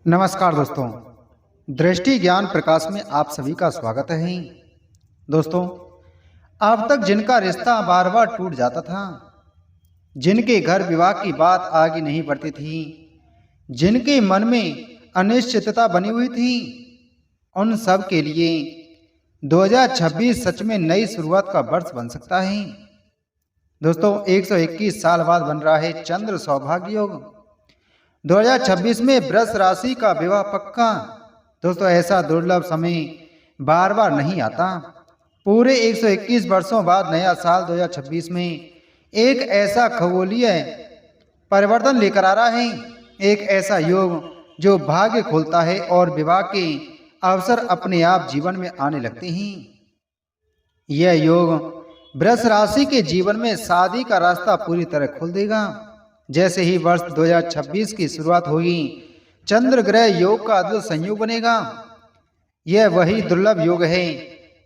नमस्कार दोस्तों, दृष्टि ज्ञान प्रकाश में आप सभी का स्वागत है। दोस्तों, अब तक जिनका रिश्ता बार बार टूट जाता था, जिनके घर विवाह की बात आगे नहीं बढ़ती थी, जिनके मन में अनिश्चितता बनी हुई थी, उन सब के लिए 2026 सच में नई शुरुआत का वर्ष बन सकता है। दोस्तों, 121 साल बाद बन रहा है चंद्र सौभाग्य योग। 2026 में वृष राशि का विवाह पक्का। दोस्तों, ऐसा दुर्लभ समय बार बार नहीं आता। पूरे 121 वर्षों बाद नया साल 2026 में एक ऐसा खगोलीय परिवर्तन लेकर आ रहा है, एक ऐसा योग जो भाग्य खोलता है और विवाह के अवसर अपने आप जीवन में आने लगते हैं। यह योग वृष राशि के जीवन में शादी का रास्ता पूरी तरह खोल देगा। जैसे ही वर्ष 2026 की शुरुआत होगी, चंद्र ग्रह योग का अद्भुत संयोग बनेगा। यह वही दुर्लभ योग है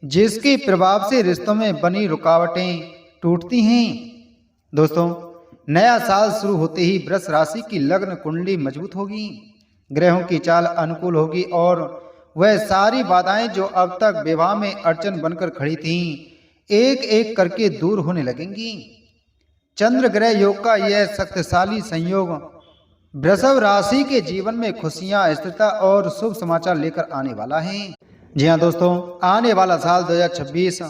जिसके प्रभाव से रिश्तों में बनी रुकावटें टूटती हैं। दोस्तों, नया साल शुरू होते ही वृष राशि की लग्न कुंडली मजबूत होगी, ग्रहों की चाल अनुकूल होगी और वह सारी बाधाएं जो अब तक विवाह में अड़चन बनकर खड़ी थीं, एक एक करके दूर होने लगेंगी। चंद्र ग्रह योग का यह शक्तिशाली संयोग वृषभ राशि के जीवन में खुशियां, स्थिरता और शुभ समाचार लेकर आने वाला है। जी हाँ दोस्तों, आने वाला साल 2026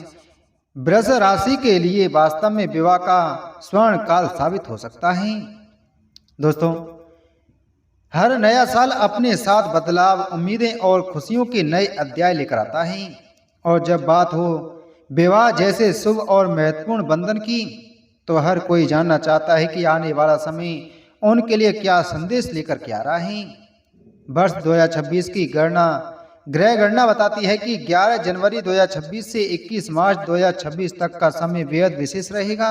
वृषभ राशि के लिए वास्तव में विवाह का स्वर्ण काल साबित हो सकता है। दोस्तों, हर नया साल अपने साथ बदलाव, उम्मीदें और खुशियों के नए अध्याय लेकर आता है, और जब बात हो विवाह जैसे शुभ और महत्वपूर्ण बंधन की, तो हर कोई जानना चाहता है कि आने वाला समय उनके लिए क्या संदेश लेकर के आ रहा है। वर्ष 2026 की ग्रह गणना बताती है कि 11 जनवरी 2026 से 21 मार्च 2026 तक का समय बेहद विशेष रहेगा।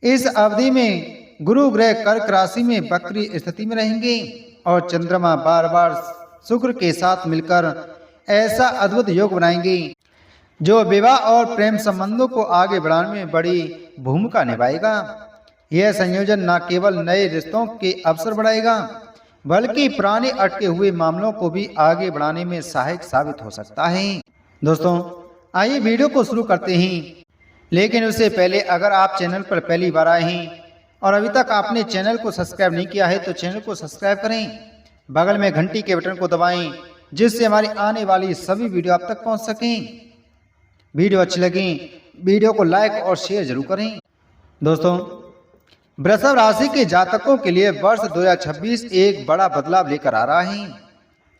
इस अवधि में गुरु ग्रह कर्क राशि में वक्री स्थिति में रहेंगे और चंद्रमा बार बार शुक्र के साथ मिलकर ऐसा अद्भुत योग बनाएंगे जो विवाह और प्रेम संबंधों को आगे बढ़ाने में बड़ी भूमिका निभाएगा। यह संयोजन न केवल नए रिश्तों के अवसर बढ़ाएगा, बल्कि पुराने अटके हुए मामलों को भी आगे बढ़ाने में सहायक साबित हो सकता है। दोस्तों, आइए वीडियो को शुरू करते हैं, लेकिन उससे पहले अगर आप चैनल पर पहली बार आए हैं और अभी तक आपने चैनल को सब्सक्राइब नहीं किया है तो चैनल को सब्सक्राइब करें, बगल में घंटी के बटन को दबाएं, जिससे हमारी आने वाली सभी वीडियो आप तक पहुंच सकें। वीडियो अच्छी लगी वीडियो को लाइक और शेयर जरूर करें। दोस्तों, वृषभ राशि के जातकों के लिए वर्ष 2026 एक बड़ा बदलाव लेकर आ रहा है।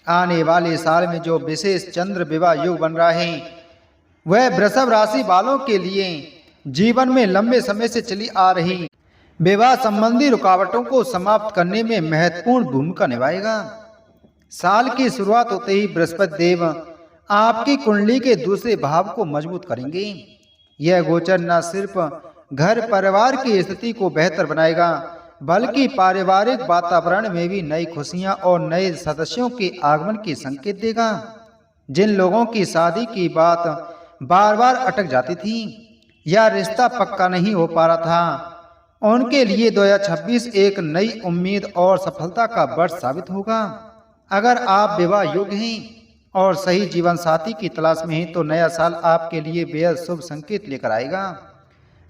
आने वाले साल में जो विशेष चंद्र विवाह योग बन रहा है, वह वृषभ राशि वालों के लिए जीवन में लंबे समय से चली आ रही विवाह संबंधी रुकावटों को समाप्त करने में महत्वपूर्ण भूमिका निभाएगा। साल की शुरुआत होते ही बृहस्पति देव आपकी कुंडली के दूसरे भाव को मजबूत करेंगे। यह गोचर न सिर्फ घर परिवार की स्थिति को बेहतर बनाएगा, बल्कि पारिवारिक वातावरण में भी नई खुशियां और नए सदस्यों के आगमन के संकेत देगा। जिन लोगों की शादी की बात बार बार अटक जाती थी या रिश्ता पक्का नहीं हो पा रहा था, उनके लिए 2026 एक नई उम्मीद और सफलता का वर्ष साबित होगा। अगर आप विवाह योग्य हैं और सही जीवन साथी की तलाश में हैं, तो नया साल आपके लिए बेहद शुभ संकेत लेकर आएगा।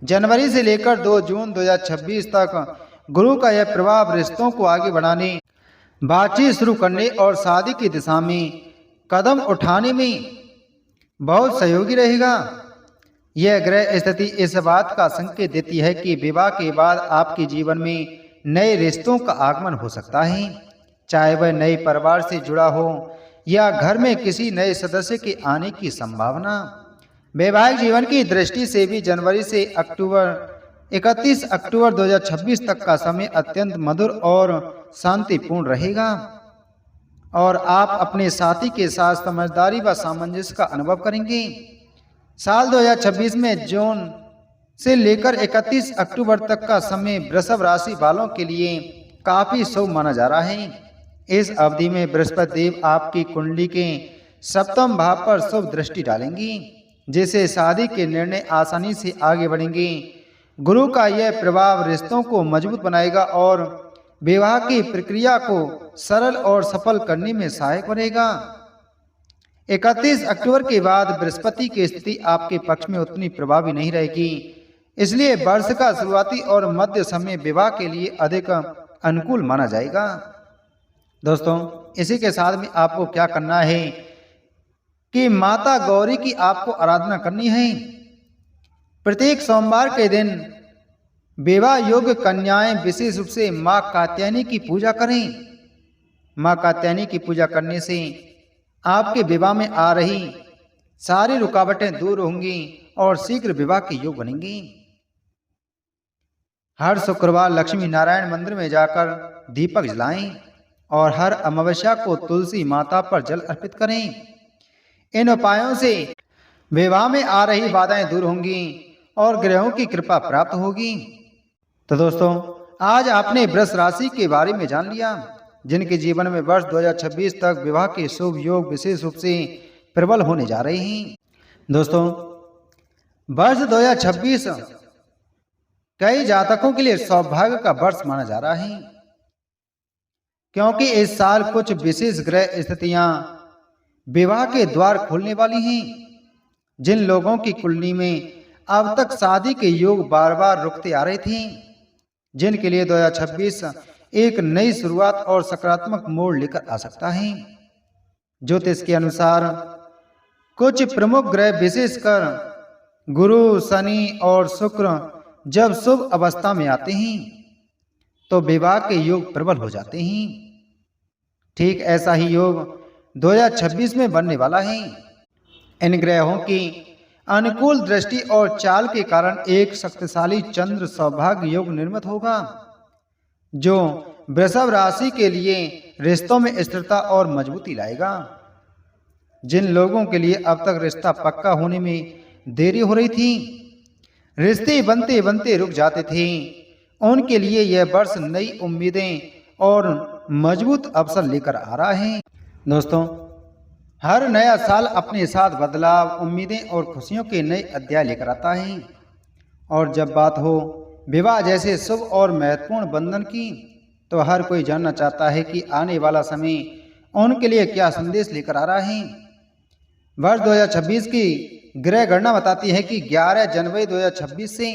जनवरी से लेकर 2 जून 2026 तक गुरु का यह प्रभाव रिश्तों को आगे बढ़ाने, बातचीत शुरू करने और शादी की दिशा में कदम उठाने में बहुत सहयोगी रहेगा। यह ग्रह स्थिति इस बात का संकेत देती है कि विवाह के बाद आपके जीवन में नए रिश्तों का आगमन हो सकता है, चाहे वह नए परिवार से जुड़ा हो या घर में किसी नए सदस्य के आने की संभावना। वैवाहिक जीवन की दृष्टि से भी जनवरी से 31 अक्टूबर 2026 तक का समय अत्यंत मधुर और शांतिपूर्ण रहेगा और आप अपने साथी के साथ समझदारी व सामंजस्य का अनुभव करेंगे। साल 2026 में जून से लेकर 31 अक्टूबर तक का समय वृषभ राशि वालों के लिए काफी शुभ माना जा रहा है। इस अवधि में बृहस्पति देव आपकी कुंडली के सप्तम भाव पर शुभ दृष्टि डालेंगी, जिससे शादी के निर्णय आसानी से आगे बढ़ेंगे। गुरु का यह प्रभाव रिश्तों को मजबूत बनाएगा और विवाह की प्रक्रिया को सरल और सफल करने में सहायक बनेगा। 31 अक्टूबर के बाद बृहस्पति की स्थिति आपके पक्ष में उतनी प्रभावी नहीं रहेगी, इसलिए वर्ष का शुरुआती और मध्य समय विवाह के लिए अधिक अनुकूल माना जाएगा। दोस्तों, इसी के साथ में आपको क्या करना है कि माता गौरी की आपको आराधना करनी है। प्रत्येक सोमवार के दिन विवाह योग्य कन्याएं विशेष रूप से मां कात्यायनी की पूजा करें। मां कात्यायनी की पूजा करने से आपके विवाह में आ रही सारी रुकावटें दूर होंगी और शीघ्र विवाह के योग बनेंगी। हर शुक्रवार लक्ष्मी नारायण मंदिर में जाकर दीपक जलाएं और हर अमावस्या को तुलसी माता पर जल अर्पित करें। इन उपायों से विवाह में आ रही बाधाएं दूर होंगी और ग्रहों की कृपा प्राप्त होगी। तो दोस्तों, आज आपने वृष राशि के बारे में जान लिया, जिनके जीवन में वर्ष 2026 तक विवाह के शुभ योग विशेष रूप से प्रबल होने जा रहे हैं। दोस्तों, वर्ष 2026 कई जातकों के लिए सौभाग्य का वर्ष माना जा रहा है, क्योंकि इस साल कुछ विशेष ग्रह स्थितियां विवाह के द्वार खोलने वाली हैं। जिन लोगों की कुंडली में अब तक शादी के योग बार बार रुकते आ रहे थे, जिनके लिए 2026 एक नई शुरुआत और सकारात्मक मोड़ लेकर आ सकता है। ज्योतिष के अनुसार कुछ प्रमुख ग्रह विशेषकर गुरु, शनि और शुक्र जब शुभ अवस्था में आते हैं तो विवाह के योग प्रबल हो जाते हैं। ठीक ऐसा ही योग 2026 में बनने वाला है। इन ग्रहों की अनुकूल दृष्टि और चाल के कारण एक शक्तिशाली चंद्र सौभाग्य योग निर्मित होगा, जो वृषभ राशि के लिए रिश्तों में स्थिरता और मजबूती लाएगा। जिन लोगों के लिए अब तक रिश्ता पक्का होने में देरी हो रही थी, रिश्ते बनते बनते रुक जाते थे, उनके लिए यह वर्ष नई उम्मीदें और मजबूत अवसर लेकर आ रहा है। दोस्तों, हर नया साल अपने साथ बदलाव, उम्मीदें और खुशियों के नए अध्याय लेकर आता है। और जब बात हो विवाह जैसे शुभ और महत्वपूर्ण बंधन की, तो हर कोई जानना चाहता है कि आने वाला समय उनके लिए क्या संदेश लेकर आ रहा है। वर्ष 2026 की ग्रह गणना बताती है कि 11 जनवरी 2026 से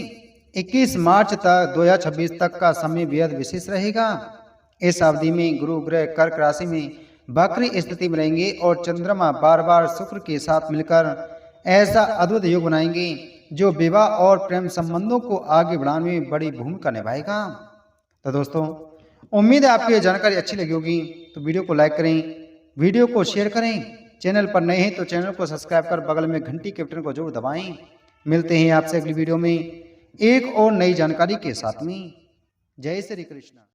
21 मार्च तक 2026 तक का समय बेहद विशेष रहेगा। इस अवधि में गुरु ग्रह कर्क राशि में वक्री स्थिति में रहेंगे और चंद्रमा बार बार शुक्र के साथ मिलकर ऐसा अद्भुत योग बनाएंगे जो विवाह और प्रेम संबंधों को आगे बढ़ाने में बड़ी भूमिका निभाएगा। तो दोस्तों, उम्मीद है आपको ये जानकारी अच्छी लगी होगी, तो वीडियो को लाइक करें, वीडियो को शेयर करें। चैनल पर नए हैं तो चैनल को सब्सक्राइब कर बगल में घंटी के बटन को जरूर दबाएं। मिलते हैं आपसे अगली वीडियो में एक और नई जानकारी के साथ में। जय श्री कृष्ण।